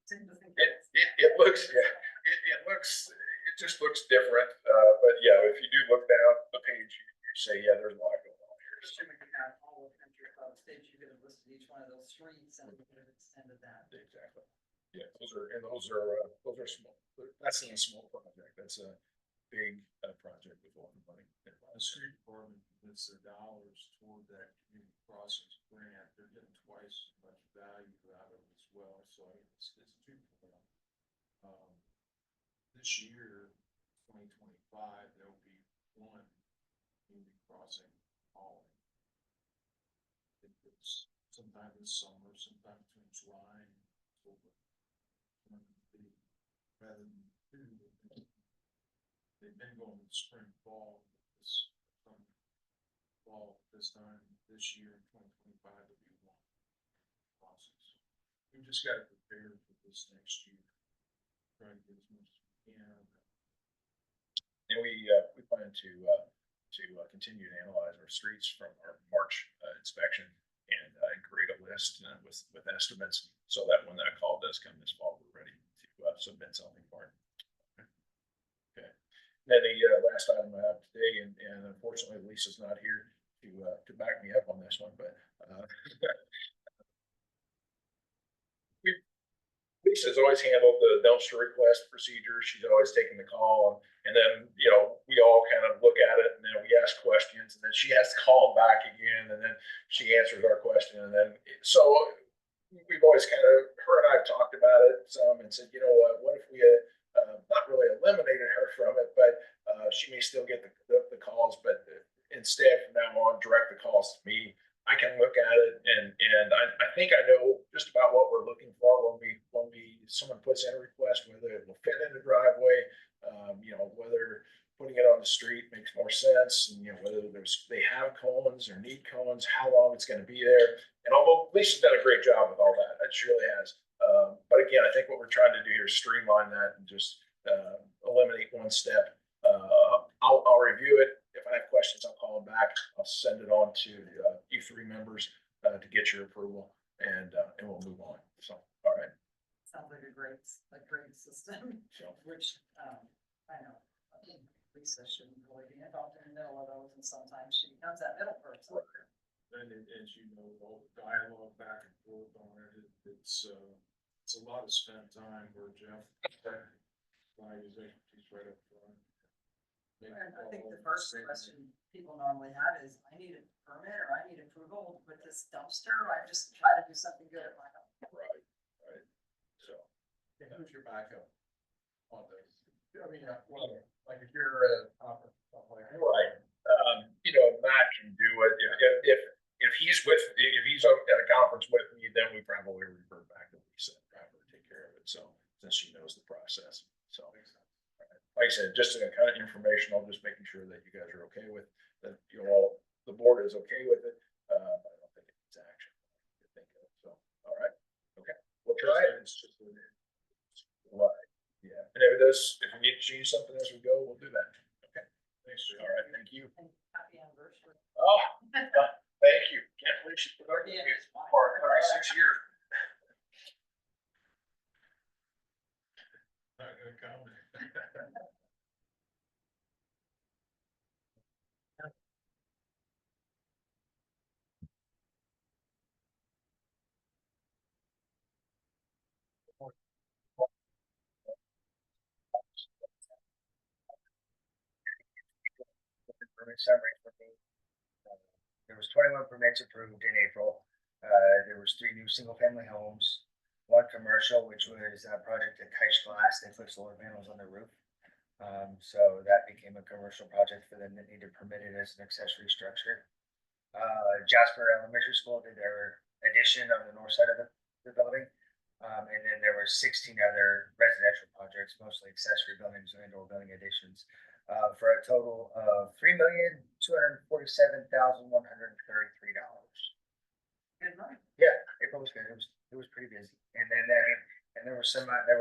seem to think It looks, yeah, it just looks different. But yeah, if you do look down the page, you say, yeah, there's a lot going on here. So, assuming you have all of Country Club Estates, you could have listed each one of those streets and we could have extended that. exactly. Yeah, those are small. That's not a small project. That's a big project with a lot of money. The street department commits their dollars toward that community crossings grant. They're getting twice as much value out of it as well. So it's 2 for them. this year, 2025, there'll be one community crossing hauling. I think it's sometime this summer, sometime between July and October. Rather than two, they've been going in spring, fall, this, fall, this time, this year, in 2025, there'll be one process. We've just got to prepare for this next year. Try to get as much as we can. And we plan to continue to analyze our streets from our March inspection and create a list with estimates so that when that call does come this fall, we're ready to submit something for it. Okay. Then the last item I have today, and unfortunately Lisa's not here to back me up on this one, but Lisa's always handled the dumpster request procedure. She's always taken the call, and then, you know, we all kind of look at it, and then we ask questions, and then she has to call back again, and then she answers our question, and then, so we've always kind of, her and I have talked about it some and said, you know what if we not really eliminated her from it, but she may still get the calls, but instead from now on, direct the calls to me. I can look at it and I think I know just about what we're looking for when someone puts in a request, whether it will fit in the driveway, you know, whether putting it on the street makes more sense, and you know, whether they have cones or need cones, how long it's going to be there. And although Lisa's done a great job with all that, she really has. But again, I think what we're trying to do here is streamline that and just eliminate one step. I'll review it. If I have questions, I'll call them back. I'll send it on to you three members to get your approval, and we'll move on. So, all right. Sounds like a great system, So, which, I know, I think Lisa shouldn't really be involved in the middle of those, and sometimes she becomes that middle person. And as you know, all the dialogue back and forth on it, it's a lot of spent time where Jeff, his expertise right up front. And I think the first question people normally have is, I need a permit or I need approval with this dumpster, or I just try to do something good at my home. right. So, And who's your backup on those? I mean, well, like if you're right, you know, Matt can do it. If he's at a conference with me, then we probably refer back to Lisa and have her take care of it. So since she knows the process, so. Like I said, just a kind of informational, just making sure that you guys are okay with that. You know, the board is okay with it. I don't think it needs action. I think so. All right. Okay. We'll try it. It's just what it is. Right. Yeah. And if we need to change something as we go, we'll do that. Okay. Thanks. All right. Thank you. And happy anniversary. Oh, thank you. Can't believe she's been working Yeah, with me it's fine. for 36 years. Not gonna comment. Permit summary for me. There was 21 permits approved in April. There was 3 new single-family homes, 1 commercial, which was a project at Kaish Glass. They put solar panels on the roof. So that became a commercial project for them that needed permitted as an accessory structure. Jasper Elementary School did their addition on the north side of the building. And then there were 16 other residential projects, mostly accessory buildings and indoor building additions, for a total of $3,247,133. Good night. Yeah, April was good. It was pretty busy. And then there was another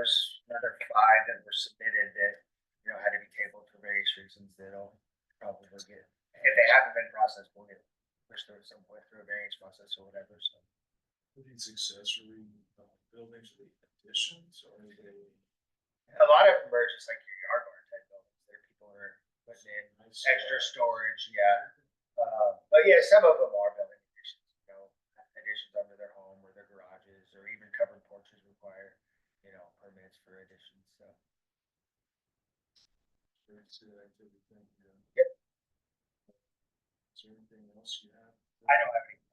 5 that were submitted that, you know, had to be tabled for various reasons that'll probably get, if they haven't been processed, we'll get pushed through at some point through a variance process or whatever. So These accessory buildings, are they additions, or are they? a lot of them are just like your yard barn type buildings. There people are putting in Nice. extra storage. Yeah. But yeah, some of them are building additions, you know, additions under their home or their garages, or even covered porches require, you know, permits for additions. So It's good activity thing, yeah. Yep. Is there anything else you have? I don't have any.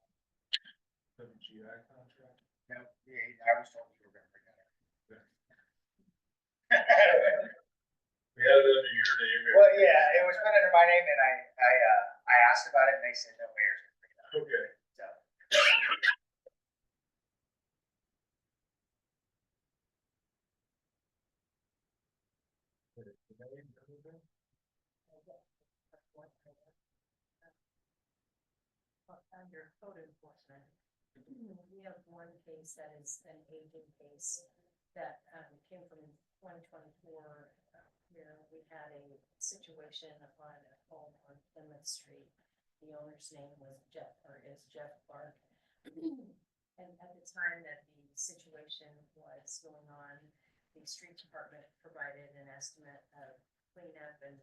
WGI contract? No, yeah, I was told you were going to bring that up. time and I asked about it and they said no mayor's gonna bring it up. Okay. So. Under code enforcement, we have one case that is an aging case that came from 2024. Where we had a situation on a home on Plymouth Street. The owner's name was Jeff, or is Jeff Clark. And at the time that the situation was going on, the street department provided an estimate of cleanup and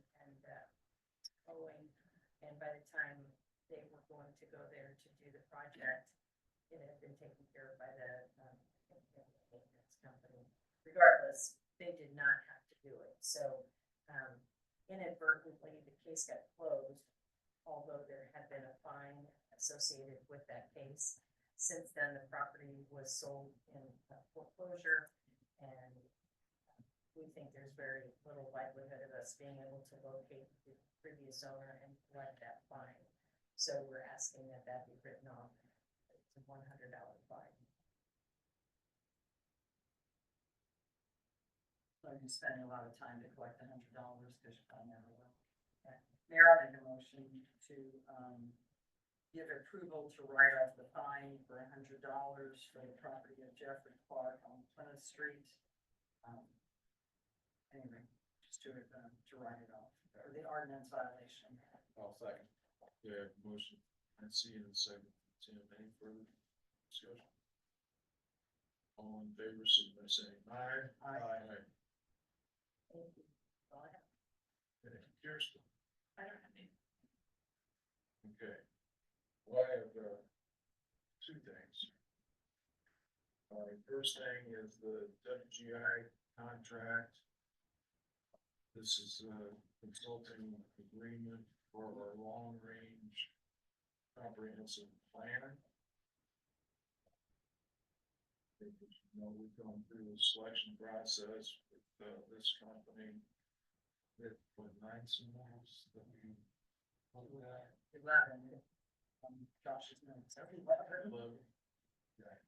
mowing. And by the time they were going to go there to do the project, it had been taken care of by the maintenance company. Regardless, they did not have to do it. So inadvertently, the case got closed, although there had been a fine associated with that case. Since then, the property was sold in foreclosure, and we think there's very little likelihood of us being able to locate the previous owner and collect that fine. So we're asking that that be written off. It's a $100 fine. So you're spending a lot of time to collect $100 because you probably never will. Mayor, I make a motion to, give approval to write off the fine for $100 for the property of Jeffrey Clark on Plymouth Street. Anyway, just to write it off, or the ordinance violation. I'll second. Yeah, motion, and see in a second. Tim, any further discussion? All in favor, signify by saying aye. Aye. Thank you. That's all I have. Okay, Kirsten, I don't have any. okay. Well, I have, two things. First thing is the WGI contract. This is a consulting agreement for our long-range comprehensive plan. I think, as you know, we've gone through the selection process with, this company. With, 9 symbols that we, what was that? 11. Josh's notes, 11. 11. Yeah.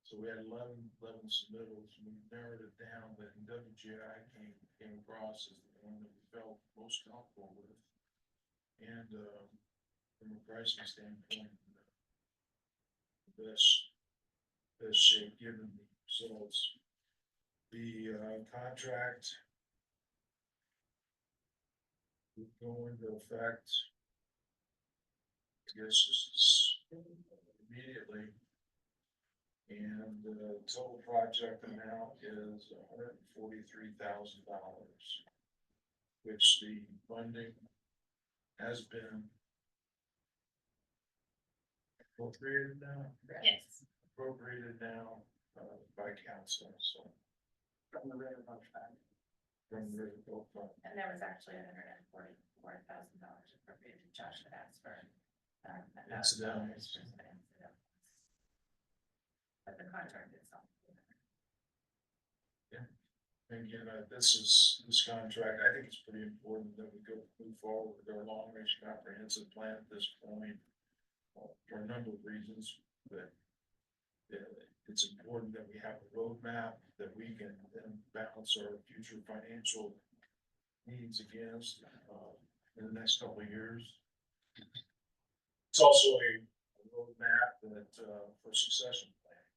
So we had 11 submittals, and we narrowed it down, but WGI came across as the one that we felt most comfortable with. And, from a pricing standpoint, the best shape given the results. The, contract would go into effect, I guess this is immediately. And the total project amount is $143,000, which the funding has been appropriated now, Yes. by council, so From the railroad fund. from the Riverboat Fund. And there was actually $144,000 appropriated to Josh for Jasper. Incidentally. But the contract itself. And again, this contract, I think it's pretty important that we move forward with our long range comprehensive plan at this point. For a number of reasons, but it's important that we have a roadmap that we can then balance our future financial needs against, in the next couple of years. It's also a roadmap that, for succession planning.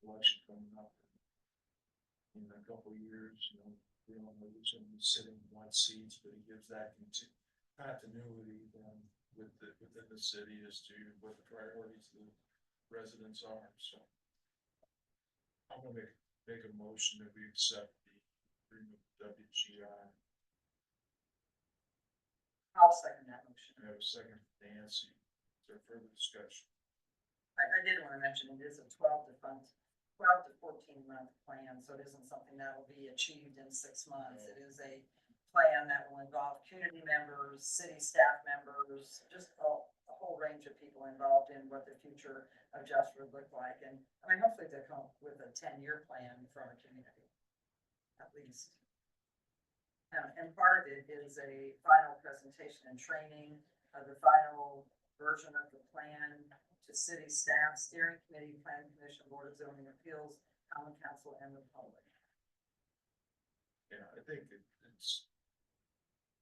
Election coming up in a couple of years, we don't know who's gonna be sitting in what seats, but it gives that continuity then within the city as to what the priorities of the residents are, so. I'm gonna make a motion that we accept the agreement with WGI. I'll second that motion. I have a second from Nancy. Is there further discussion? I did want to mention, it is a 12 to 14 month plan, so it isn't something that will be achieved in 6 months. It is a plan that will involve community members, city staff members, just a whole range of people involved in what the future of Jasper would look like. And I mean, hopefully they'll come up with a 10-year plan from a community, at least. And part of it is a final presentation and training of the final version of the plan to city staff, steering committee, planning commission, board of zoning appeals, common council, and the public. Yeah, I think it's,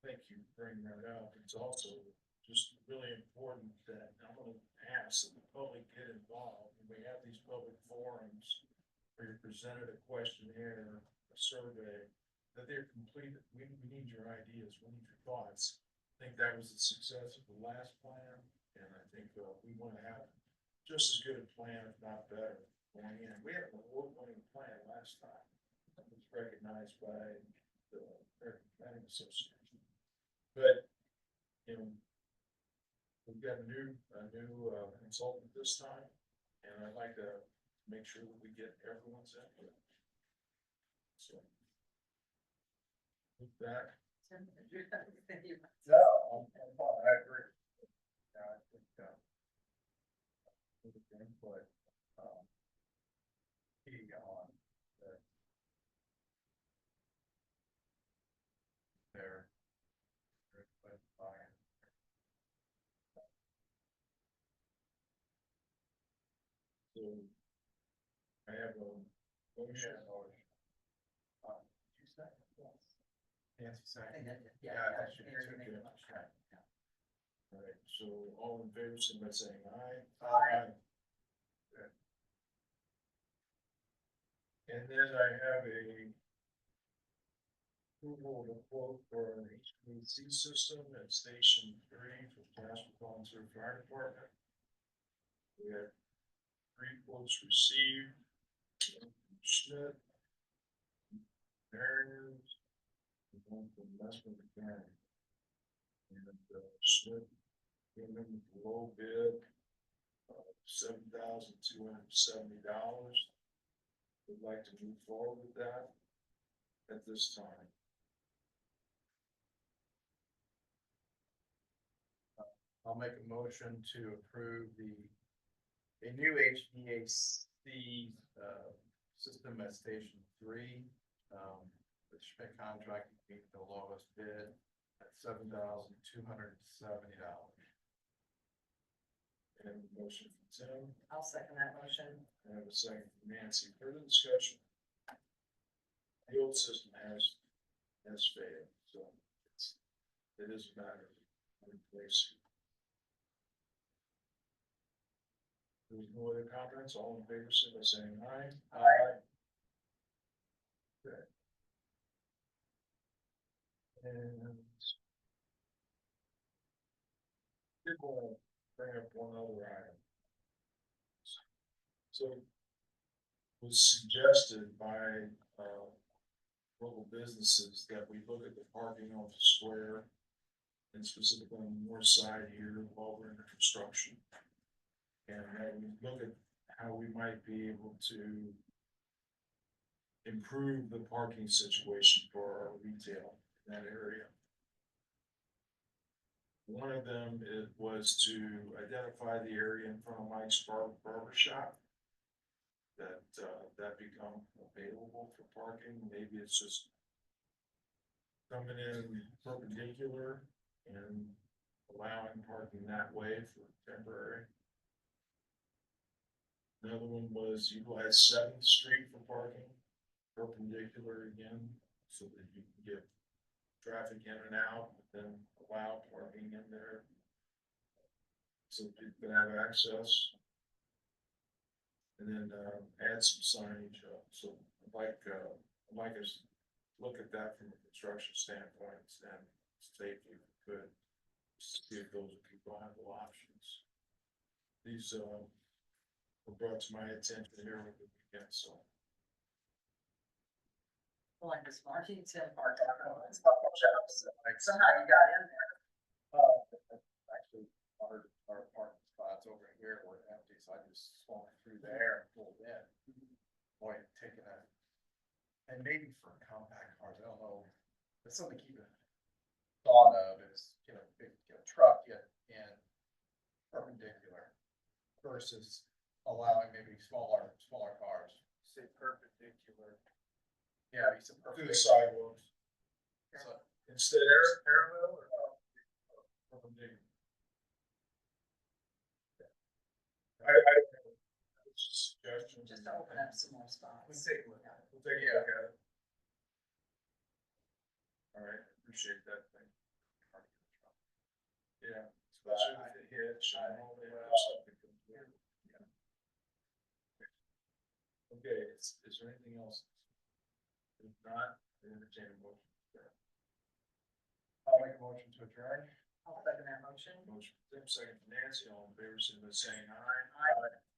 thank you for bringing that up. It's also just really important that I'm gonna ask that the public get involved. When we have these public forums where you're presented a questionnaire, a survey, that they're completed. We need your ideas, we need your thoughts. I think that was the success of the last plan, and I think we wanna have just as good a plan, if not better, going in. We had an award-winning plan last time. It was recognized by the American Planning Association. But, you know, we've got a new consultant this time, and I'd like to make sure that we get everyone's input. So. With that, No, I'm fine, I agree. Yeah, I think, with the input, key on the. There. so I have a motion. You said? Nancy I think second. that, Yeah, yeah, I should- Aaron made a motion. All right, so all in favor, signify by saying aye. Aye. Good. And then I have a approval of a quote for an HVAC system at Station 3 for Jasper Volunteer Fire Department. We have 3 quotes received. Schmidt, Aaron, and one from Jasper County. And Schmidt came in with a low bid of $7,270. Would like to move forward with that at this time. I'll make a motion to approve a new HVAC, system at Station 3. The Schmidt contract being the lowest bid at $7,270. And a motion from Tim, I'll second that motion. and I have a second from Nancy. Further discussion? The old system has failed, so it is a matter of replacing. There's no other comments, all in favor, signify by saying aye. Aye. Good. And did want to bring up one other item. So it was suggested by local businesses that we look at the parking on the square, and specifically on the north side here while we're under construction. And that we look at how we might be able to improve the parking situation for our retail in that area. One of them, it was to identify the area in front of Mike's Barber Shop. That become available for parking. Maybe it's just coming in perpendicular and allowing parking that way for temporary. Another one was utilize 7th Street for parking, perpendicular again, so that you can get traffic in and out, but then allow parking in there. So people can have access. And then add some signage up, so I'd like us to look at that from a construction standpoint and safety if we could. See if those would be viable options. These were brought to my attention here over the weekend, so. Like this Martington Park, it's a couple of shops, somehow you got in there. Actually, our parking spots over here were empty, so I just swung through there and pulled in. Boy, taking a, and maybe for compact cars, I don't know, but something to keep it thought of is, big, truck get in perpendicular versus allowing maybe smaller cars. Say perpendicular. Yeah, be some To the perpendicular. sidewalks. Instead parallel or? Perpendicular? I don't know. It's a suggestion. Just to open up some more spots. We'll take a look at it. All right, appreciate that thing. Yeah, especially with the hitch and all the other stuff that comes with it. Yeah. Okay, is there anything else? If not, entertain a motion. I'll make a motion to adjourn. I'll second that motion. Motion, Tim, second from Nancy, all in favor, signify by saying aye. Aye.